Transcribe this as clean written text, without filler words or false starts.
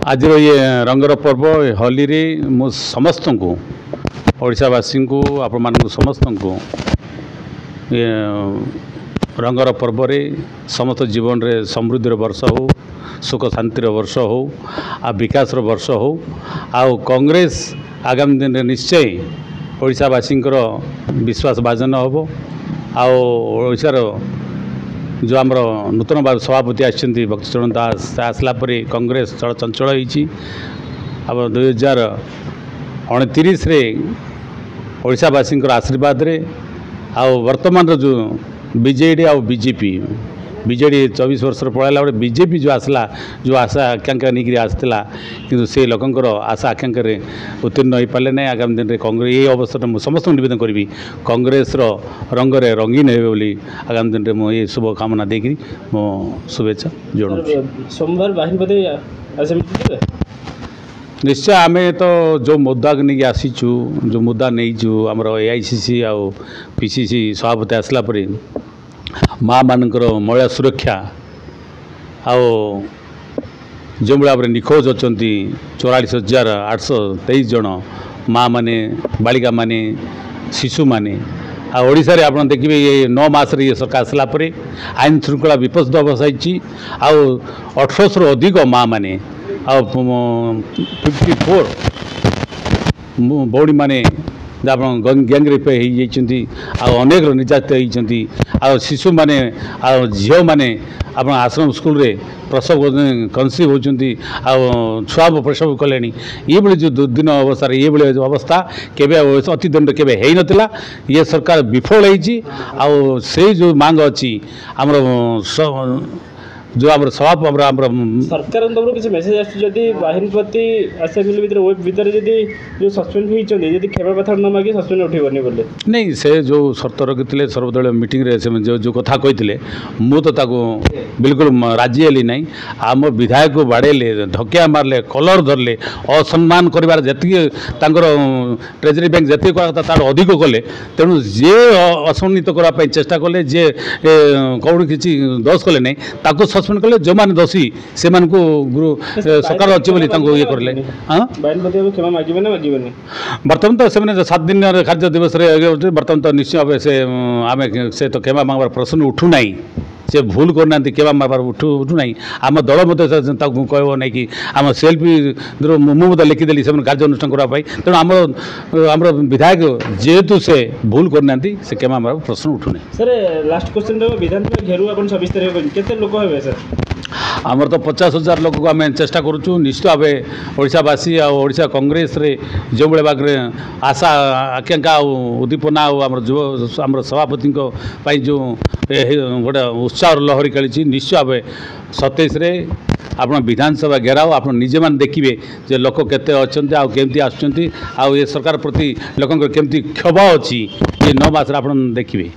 आज ये रंगर पर्व होली रे मु समस्त को ओडावासी को आपण मान समस्त को ये रंगर पर्व रे समस्त जीवन रे समृद्धि वर्ष हो, सुख शांतिर वर्ष हो, आ विकास वर्ष हो। आ कांग्रेस आगामी दिन निश्चय ओडावासी विश्वास भाजन हम। आशार जो आम नूतन सभापति आसछन्ति भक्तचरण दास आसला परे कांग्रेस चल चंचल होईछि। अब 2029 रे ओडावासी आशीर्वाद रे वर्तमान जो बीजेडी आ बीजेडी 24 वर्ष पढ़ाला बड़े बीजेपी जो आसला जो आशा आकांक्षा नहीं आसला कि से लोकंर आशा आकांक्षा उत्तीर्ण हो पारे ना। आगामी दिन में कांग्रेस ये अवसर में समस्त निवेदन करी कांग्रेस रंग रंगीन हे बोली आगामी दिन में मुझे शुभ कामना देकरी मो शुभेच्छा जनाऊँ। सोमवार निश्चय आम तो जो मुद्दा नहीं आसीचु जो मुद्दा नहीं आमर एआईसीसी आ पीसीसी सभापति आसला परे माँ मानकर महिला सुरक्षा जो भाव में निखोज अच्छा 44,823 जन माँ माने बालिका माने शिशु माने ओडिशा रे आपण देखिए ये 9 मास रे ये सरकार आसला परे आईन श्रृंखला विपद बसाई 1800 अधिक माँ माने 54 बौड़ी माने गैंग रेप अनेक निर्यातित होती शिशु माने झील माने आप आश्रम स्कूल रे प्रसव कनसीव होती छुआ प्रसव कले ये बड़े जो दुर्दिन अवस्था ये बड़े अवस्था केबे अति दिन केबे है नथिला। ये सरकार विफल हो से जो मांग अच्छी आमर जो आम सरकार तरफ किसी मेसेज आदि बाहिरपति असेंबली भीतर वेब भीतर जदि जो सस्पेंड होती क्षमा प्रार्थना न मांगी सस्पेंड उठेबनी बोले नहीं से जो शर्त रखी सर्वदलीय मीटिंग रे से जो कथा कही मु तो ताको बिल्कुल राजी हेली ना। आम विधायक को बाड़ेले धकिया मारले कलर धरले असम्मान कर जी ट्रेजरी बैंक जी कथा तार अधिक कले तेणु जे असम्मानित करने चेष्टा कले जे कौन किसी दोष कले नहीं ताको सस्पेंड कले जो मैंने दोषी से सरकार अच्छे ये करें। बर्तमान तो से 7 दिन कार्य दिवस बर्तमान तो निश्चय भाव से आम से तो क्षमा मांगबार प्रश्न उठूना से भूल करना केवा मारबार उठूना आम दल मत कह ना कि आम सेल्फी मुझे लिखिदेली से कार्य अनुष्ठान करने तेणु आम विधायक जेहेतु से भूल करना से क्षमा मार प्रश्न उठूना। सर लास्ट क्वेश्चन विधानसभा घेरू आप 26 तारिख केते लोक हेबे सर? आमर तो 50,000 लोक को आम चेष्टा करुँ निश्चित भाव ओडावासी ओडिशा कांग्रेस रे जो भाग में आशा आकांक्षा उद्दीपना आमर युव आम सभापति जो गोटे उत्साह लहरी खेली निश्चय भाव 27 रे आप विधानसभा घेराव आप निजे मान देखिए जे लोक केते अच्छा केमती आसुँच आ सरकार प्रति लोक केमती क्षोभ अच्छी ये 9 मास आप देखिए।